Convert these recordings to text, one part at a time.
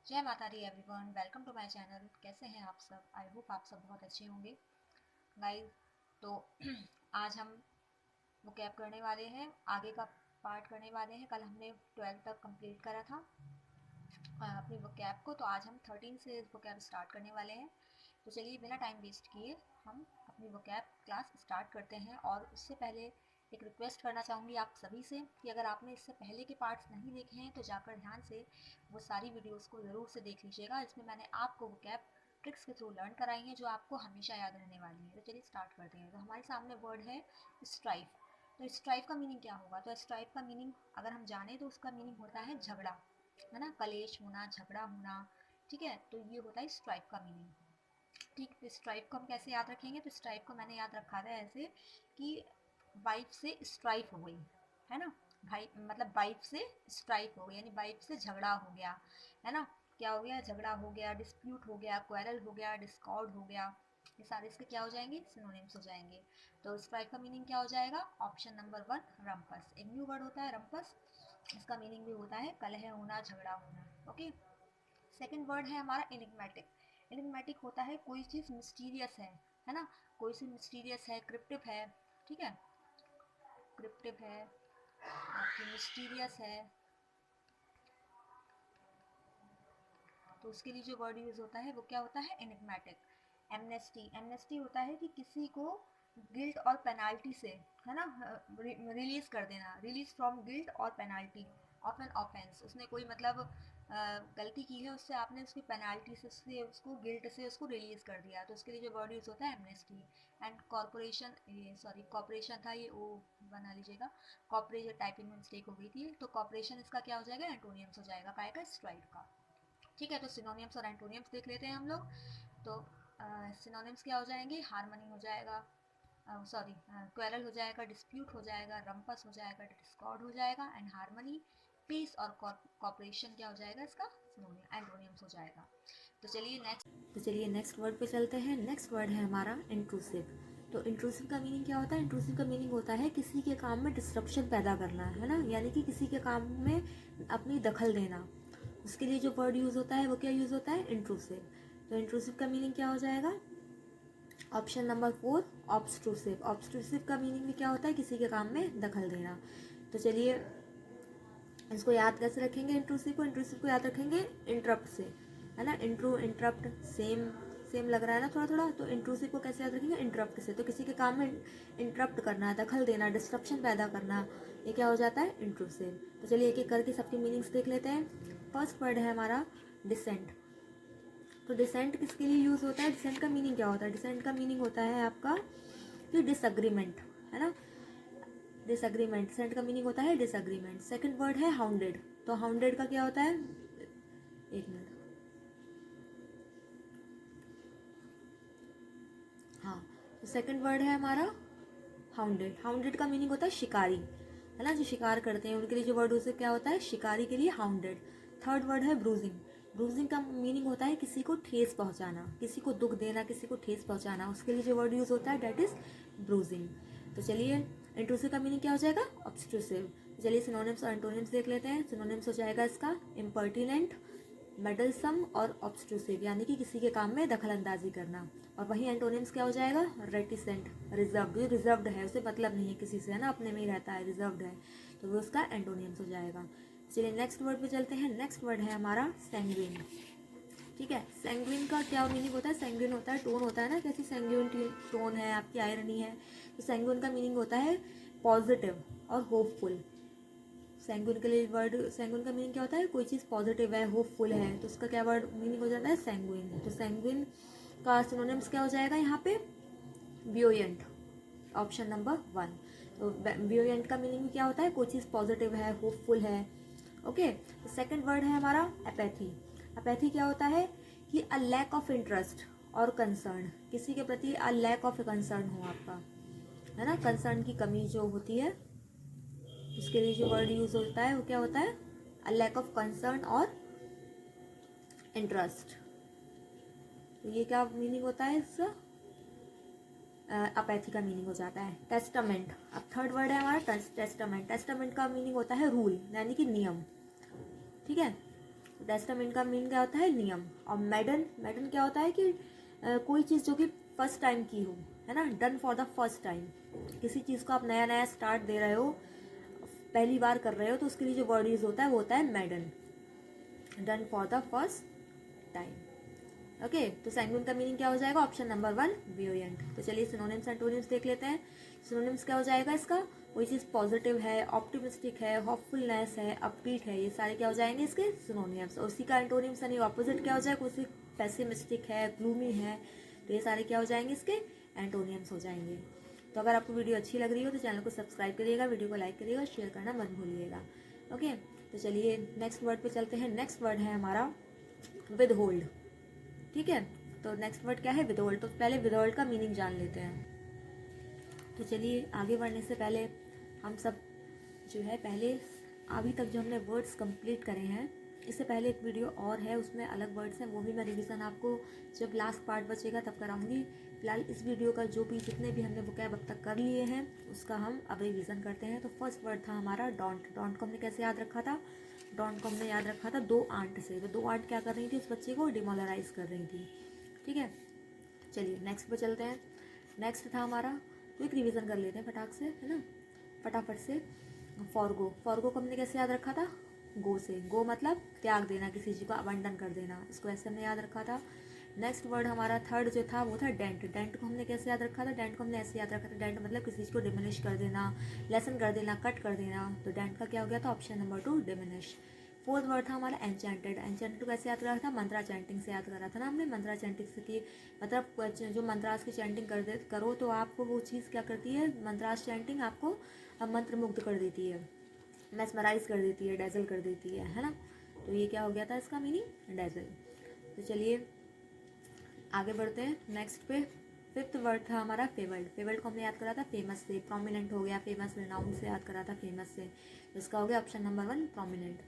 जय माता दी everyone, welcome to my channel. कैसे हैं आप सब? आई होप आप सब बहुत अच्छे होंगे गाइस। तो आज हम वो कैब करने वाले हैं, आगे का पार्ट करने वाले हैं। कल हमने 12 तक कंप्लीट करा था अपनी वो कैब को, तो आज हम 13 से वो कैब स्टार्ट करने वाले हैं। तो चलिए बिना टाइम वेस्ट किए हम अपनी वो कैब क्लास स्टार्ट करते हैं। और उससे पहले एक रिक्वेस्ट करना चाहूँगी आप सभी से कि अगर आपने इससे पहले के पार्ट्स नहीं देखे हैं तो जाकर ध्यान से वो सारी वीडियोस को ज़रूर से देख लीजिएगा। इसमें मैंने आपको वो कैब ट्रिक्स के थ्रू लर्न कराई हैं जो आपको हमेशा याद रहने वाली है। तो चलिए स्टार्ट करते हैं। तो हमारे सामने वर्ड है स्ट्राइफ। तो स्ट्राइफ का मीनिंग क्या होगा? तो स्ट्राइफ का मीनिंग अगर हम जाने तो उसका मीनिंग होता है झगड़ा, है ना, कलेश होना, झगड़ा होना। ठीक है, तो ये होता है स्ट्राइफ का मीनिंग। ठीक, तो स्ट्राइप को हम कैसे याद रखेंगे? तो स्ट्राइप को मैंने याद रखा था ऐसे कि वाइफ से स्ट्राइफ हो गई, है ना। भाई मतलब वाइफ से स्ट्राइफ हो गई यानी वाइफ से झगड़ा हो गया, है ना। क्या हो गया? झगड़ा हो गया, डिस्प्यूट हो गया, क्वेरल हो गया, डिस्कॉर्ड हो गया। ये सारे इसके क्या हो जाएंगे? सिनोनिम्स हो जाएंगे। तो स्ट्राइफ का मीनिंग क्या हो जाएगा? Option number 1, रम्पस। एक न्यू वर्ड होता है रम्पस, इसका मीनिंग भी होता है कलह होना, झगड़ा होना। ओके। सेकंड वर्ड है हमारा इनिग्मेटिक। इनिग्मेटिक होता है कोई चीज़ मिस्टीरियस है ना। कोई सी मिस्टीरियस है, क्रिप्टिव है। ठीक है, क्रिप्टिव है, आपकी मिस्टीरियस है, तो उसके लिए जो वर्ड यूज़ होता है वो क्या होता है? एनिग्मेटिक। एमनेस्टी। एमनेस्टी होता है कि किसी को गिल्ट और पेनाल्टी से, है ना, रिलीज कर देना। रिलीज फ्रॉम गिल्ट और पेनाल्टी ऑफ एन ऑफेंस। उसने कोई मतलब गलती की है, उससे आपने उसकी पेनाल्टी से उसको गिल्ट से उसको रिलीज कर दिया, तो उसके लिए जो वर्ड यूज़ होता है एमनेस्टी। एंड कॉर्पोरेशन, ये सॉरी कॉपरेशन था, ये ओ बना लीजिएगा। कॉपरेशन टाइपिंग में मिस्टेक हो गई थी। तो कॉपरेशन इसका क्या हो जाएगा? एंटोनियम्स हो जाएगा, काएगा स्ट्राइक का। ठीक है, तो सिनोनिम्स और एंटोनियम्स देख लेते हैं हम लोग। तो सिनोनिम्स क्या हो जाएंगे? हारमनी हो जाएगा, सॉरी क्वेरल हो जाएगा, डिस्प्यूट हो जाएगा, रम्पस हो जाएगा, डिस्कॉर्ड हो जाएगा, एंड हारमनी। पीस और कॉपरेशन क्या हो जाएगा? इसका सिनोनिम एंटोनियम्स हो जाएगा। तो चलिए नेक्स्ट वर्ड पे चलते हैं। नेक्स्ट वर्ड है हमारा इंट्रूसिव। तो इंट्रूसिव का मीनिंग क्या होता है? इंट्रूसिव का मीनिंग होता है किसी के काम में डिस्ट्रप्शन पैदा करना, है ना, यानी कि किसी के काम में अपनी दखल देना। उसके लिए जो वर्ड यूज़ होता है वो क्या यूज़ होता है? इंट्रूसिव। तो इंट्रूसिव का मीनिंग क्या हो जाएगा? Option number 4, ऑब्स्ट्रूसिव। ऑब्स्ट्रूसिव का मीनिंग भी क्या होता है? किसी के काम में दखल देना। तो चलिए इसको याद कैसे रखेंगे? इंट्रूसिव को याद रखेंगे इंटरप्ट से, है ना। इंट्रू इंटरप्ट सेम सेम लग रहा है ना थोड़ा थोड़ा। तो इंट्रूसिव को कैसे याद रखेंगे? इंटरप्ट से। तो किसी के काम में इंटरप्ट करना, दखल देना, डिस्ट्रप्शन पैदा करना, ये क्या हो जाता है? इंट्रूसिव। तो चलिए एक एक करके सबके मीनिंग्स देख लेते हैं। फर्स्ट वर्ड है हमारा डिसेंट। तो डिसेंट किसके लिए यूज़ होता है? डिसेंट का मीनिंग क्या होता है? डिसेंट का मीनिंग होता है आपका कि डिसअग्रीमेंट, है ना। डिसअग्रीमेंट, डिसेंट का मीनिंग होता है डिसअग्रीमेंट। सेकंड वर्ड है हाउंडेड। तो हाउंडेड का क्या होता है? एक मिनट, हाँ। तो सेकंड वर्ड है हमारा हाउंडेड। हाउंडेड का मीनिंग होता है शिकारी, है ना, जो शिकार करते हैं उनके लिए जो वर्ड उसे क्या होता है? शिकारी के लिए हाउंडेड। थर्ड वर्ड है ब्रूजिंग। ब्रूजिंग का मीनिंग होता है किसी को ठेस पहुंचाना, किसी को दुख देना, किसी को ठेस पहुंचाना। उसके लिए जो वर्ड यूज होता है डेट इज ब्रूजिंग। तो चलिए इंट्रूसिव का मीनिंग क्या हो जाएगा? ऑब्स्ट्रूसिव। चलिए सिनोनिम्स और एंटोनिम्स देख लेते हैं। सिनोनिम्स हो जाएगा इसका इम्पर्टिनेंट, मेडलसम और ऑब्स्ट्रूसिव, यानी कि किसी के काम में दखल अंदाजी करना। और वही एंटोनिम्स क्या हो जाएगा? Reticent, reserved. जो रिजर्व्ड है, उसे मतलब नहीं है किसी से, है ना, अपने में ही रहता है, रिजर्व्ड है, तो वो उसका एंटोनिम्स हो जाएगा। चलिए नेक्स्ट वर्ड पे चलते हैं। नेक्स्ट वर्ड है हमारा सैंग्विन। ठीक है, सैंग्विन का क्या मीनिंग होता है? सैंग्विन होता है टोन होता है ना, कैसी सैंग्विन टोन है आपकी, आयरनी है। तो सैंग्विन का मीनिंग होता है पॉजिटिव और होपफुल। सैंगुइन के लिए वर्ड, सैंगुइन का मीनिंग क्या होता है? कोई चीज़ पॉजिटिव है, होपफुल है, तो उसका क्या वर्ड मीनिंग हो जाता है? सैंगुइन। तो सैंगुइन का सिनोनिम्स क्या हो जाएगा यहाँ पे? ब्योयंट, ऑप्शन नंबर 1। तो ब्योयंट का मीनिंग क्या होता है? कोई चीज़ पॉजिटिव है, होपफुल है। ओके। तो सेकेंड वर्ड है हमारा एपैथी। एपैथी क्या होता है? कि अ लैक ऑफ इंटरेस्ट और कंसर्न, किसी के प्रति अ लैक ऑफ कंसर्न हो आपका, है ना, कंसर्न की कमी जो होती है, उसके लिए जो वर्ड यूज होता है वो क्या होता है? अ लैक ऑफ कंसर्न और इंटरेस्ट। तो ये क्या मीनिंग होता है इसका? अपैथी का मीनिंग हो जाता है। टेस्टामेंट। अब थर्ड वर्ड है हमारा टेस्टामेंट। टेस्टामेंट का मीनिंग होता है रूल, यानी कि नियम। ठीक है, टेस्टामेंट का मीन क्या होता है, नियम। और मैडन, मैडन क्या होता है कि कोई चीज़ जो कि फर्स्ट टाइम की हो, है ना, done for the first time. किसी चीज़ को आप नया नया स्टार्ट दे रहे हो, पहली बार कर रहे हो, तो उसके लिए जो वर्ड यूज होता है वो होता है मैडन, done for the first time. Okay, तो सैंगुइन का मीनिंग क्या हो जाएगा, ऑप्शन नंबर 1 ब्रिलियंट। तो चलिए सिनोनिम्स एंटोनिम्स देख लेते हैं। सिनोनिम्स क्या हो जाएगा इसका, कोई चीज़ पॉजिटिव है, ऑप्टिमिस्टिक है, होपफुलनेस है, अपबीट है, ये सारे क्या हो जाएंगे इसके सिनोनिम्स। और उसी का एंटोनिम्स यानी ऑपोजिट क्या हो जाएगा, कोई पेसिमिस्टिक है, ग्लूमी है, तो ये सारे क्या हो जाएंगे इसके एंटोनिम्स हो जाएंगे। तो अगर आपको वीडियो अच्छी लग रही हो तो चैनल को सब्सक्राइब करिएगा, वीडियो को लाइक करिएगा, शेयर करना मत भूलिएगा। ओके, तो चलिए नेक्स्ट वर्ड पे चलते हैं। नेक्स्ट वर्ड है हमारा विद होल्ड। ठीक है, तो नेक्स्ट वर्ड क्या है, विदहोल्ड। तो पहले विदहोल्ड का मीनिंग जान लेते हैं। तो चलिए आगे बढ़ने से पहले हम सब जो है, पहले अभी तक जो हमने वर्ड्स कंप्लीट करे हैं, इससे पहले एक वीडियो और है, उसमें अलग वर्ड्स हैं, वो भी मैं रिवीजन आपको जब लास्ट पार्ट बचेगा तब कराऊंगी। फिलहाल इस वीडियो का जो भी जितने भी हमने वोकैब अब तक कर लिए हैं उसका हम अब रिवीजन करते हैं। तो फर्स्ट वर्ड था हमारा डोंट। डोंट को हमने कैसे याद रखा था, डोंट को हमने याद रखा था 2 आंट से। तो 2 आंट क्या कर रही थी, उस बच्चे को डिमोलराइज कर रही थी। ठीक है, चलिए नेक्स्ट पे चलते हैं। नेक्स्ट था हमारा, तो एक रिवीजन कर लेते हैं फटाक से, है ना, फटाफट से। फॉरगो, फॉरगो को हमने कैसे याद रखा था, गो से। गो मतलब त्याग देना, किसी चीज़ को अबंडन कर देना, इसको ऐसे हमने याद रखा था। नेक्स्ट वर्ड हमारा थर्ड जो था वो था डेंट। डेंट को हमने कैसे याद रखा था, डेंट को हमने ऐसे याद रखा था, डेंट मतलब किसी चीज़ को डिमिनिश कर देना, लेसन कर देना, कट कर देना। तो डेंट का क्या हो गया था, option number 2 diminish. Fourth word था हमारा एन्चेंटेड। एन्चेंटेड को कैसे याद करा था, मंत्रा चैंटिंग से याद करा था ना हमने। मंत्रा चैंटिंग से कि मतलब जो मंत्रास की चैंटिंग करो तो आपको वो चीज़ क्या करती है, मंत्रास चैंटिंग आपको मंत्र मुग्ध कर देती है, मेस्मराइज कर देती है, डेजल कर देती है ना। तो ये क्या हो गया था इसका मीनिंग, डेजल। तो चलिए आगे बढ़ते हैं नेक्स्ट पे। फिफ्थ वर्ड था हमारा फेवर्ड। फेवर्ड को हमने याद करा था फेमस से, प्रोमिनेंट हो गया, फेमस रिनाउंड से याद करा था फेमस से, इसका हो गया option number 1 prominent.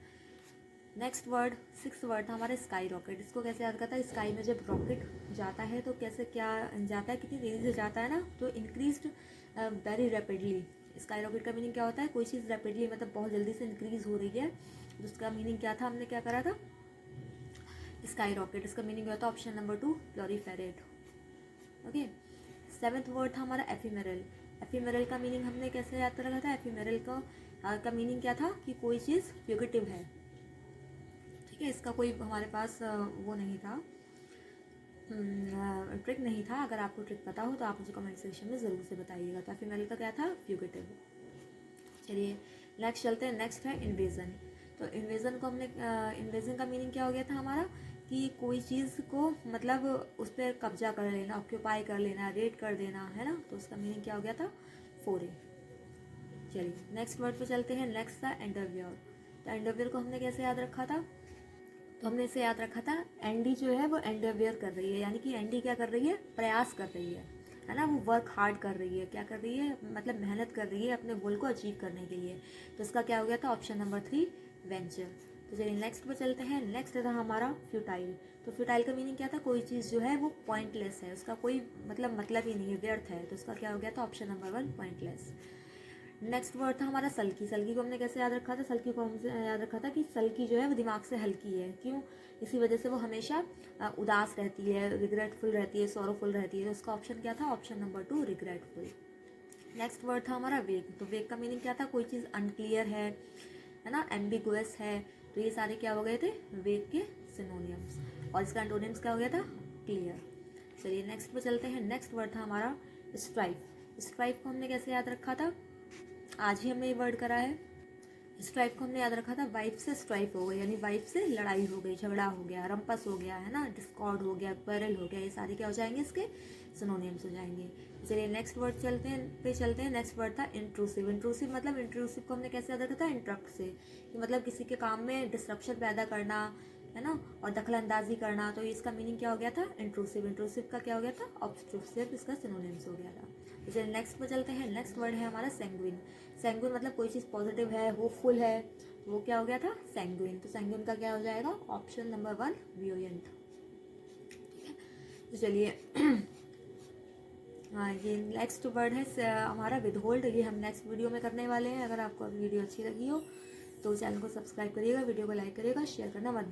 Next word, six word था हमारा स्काई रॉकेट। इसको कैसे याद करता है, स्काई में जब रॉकेट जाता है तो कैसे क्या जाता है, कितनी तेज़ी से जाता है ना, तो increased very rapidly. Sky rocket का मीनिंग क्या होता है, कोई चीज़ रैपिडली मतलब बहुत जल्दी से इंक्रीज हो रही है, तो उसका मीनिंग क्या था, हमने क्या करा था, स्काई रॉकेट। इसका मीनिंग क्या होता है, option number 2 proliferate. Okay, seventh word था हमारा एफिमेरल। एफिमेरल का मीनिंग हमने कैसे याद कर रखा था, एफिमेरल का मीनिंग क्या था कि कोई चीज़ फ्यूगिटिव है। ठीक है, इसका कोई हमारे पास वो नहीं था, ट्रिक नहीं था। अगर आपको ट्रिक पता हो तो आप मुझे कमेंट सेक्शन में ज़रूर से बताइएगा। तो एफिमेरल का क्या था, फ्यूगिटिव। चलिए नेक्स्ट चलते हैं। नेक्स्ट है इन्वेजन। तो इन्वेजन को हमने इन्वेजन का मीनिंग क्या हो गया था हमारा, कि कोई चीज़ को मतलब उस पर कब्जा कर लेना, ऑक्यूपाई कर लेना, रेड कर देना, है ना। तो उसका मीनिंग क्या हो गया था, फोरे। चलिए नेक्स्ट वर्ड पे चलते हैं। नेक्स्ट था एंडरव्योर। तो एंडरव्योर को हमने कैसे याद रखा था, तो हमने इसे याद रखा था, एंडी जो है वो एंडरव्योर कर रही है, यानी कि एंडी क्या कर रही है, प्रयास कर रही है ना, वो वर्क हार्ड कर रही है, क्या कर रही है, मतलब मेहनत कर रही है अपने गोल को अचीव करने के लिए। तो इसका क्या हो गया था, ऑप्शन नंबर 3 वेंचर। तो चलिए नेक्स्ट पर चलते हैं। नेक्स्ट था हमारा फ्यूटाइल। तो फ्यूटाइल का मीनिंग क्या था, कोई चीज़ जो है वो पॉइंटलेस है, उसका कोई मतलब ही नहीं है, व्यर्थ है। तो उसका क्या हो गया था, option number 1 pointless. Next word था हमारा सल्की। सल्की को हमने कैसे याद रखा था, सल्की को हमसे याद रखा था कि सल्की जो है वो दिमाग से हल्की है, क्यों, इसी वजह से वो हमेशा उदास रहती है, रिग्रेटफुल रहती है, सॉरोफुल रहती है। तो उसका ऑप्शन क्या था, option number 2 regretful. Next word था हमारा वेग। तो वेग का मीनिंग क्या था, कोई चीज़ अनक्लियर है ना, एम्बिगुअस है। तो ये सारे क्या हो गए थे, वेग के सिनोनियम्स। और इसका एंटोनियम्स क्या हो गया था, क्लियर। चलिए नेक्स्ट पे चलते हैं। नेक्स्ट वर्ड था हमारा स्ट्राइफ। स्ट्राइफ को हमने कैसे याद रखा था, आज ही हमने ये वर्ड करा है। स्ट्राइफ को हमने याद रखा था, वाइफ से स्ट्राइफ हो गई, यानी वाइफ से लड़ाई हो गई, झगड़ा हो गया, रंपस हो गया, है ना, डिस्कॉर्ड हो गया, क्वेरल हो गया, ये सारे क्या हो जाएंगे, इसके सिनोनियम्स हो जाएंगे। चलिए नेक्स्ट वर्ड चलते हैं। नेक्स्ट वर्ड था इंट्रूसिव। इंट्रूसिव मतलब, इंट्रूसिव को हमने कैसे याद रखा था, इंटरप्ट से, कि मतलब किसी के काम में डिस्ट्रप्शन पैदा करना, है ना, और दखल अंदाजी करना। तो इसका मीनिंग क्या हो गया था, इंट्रूसिव। इंट्रूसिव का क्या हो गया था, ऑब्स्ट्रूसिव, इसका सिनोनिम्स हो गया था। तो चलिए नेक्स्ट में चलते हैं। नेक्स्ट वर्ड है हमारा सैंग्विन। सैंग्विन मतलब कोई चीज़ पॉजिटिव है, होपफुल है, वो क्या हो गया था, सैंग्विन। तो सैंग्विन का क्या हो जाएगा, ऑप्शन नंबर 1 ब्रिलियंट। ठीक है, तो चलिए हाँ, ये नेक्स्ट वर्ड है हमारा विदहोल्ड। ये हम नेक्स्ट वीडियो में करने वाले हैं। अगर आपको वीडियो अच्छी लगी हो तो चैनल को सब्सक्राइब करिएगा, वीडियो को लाइक करिएगा, शेयर करना मत भूलिएगा।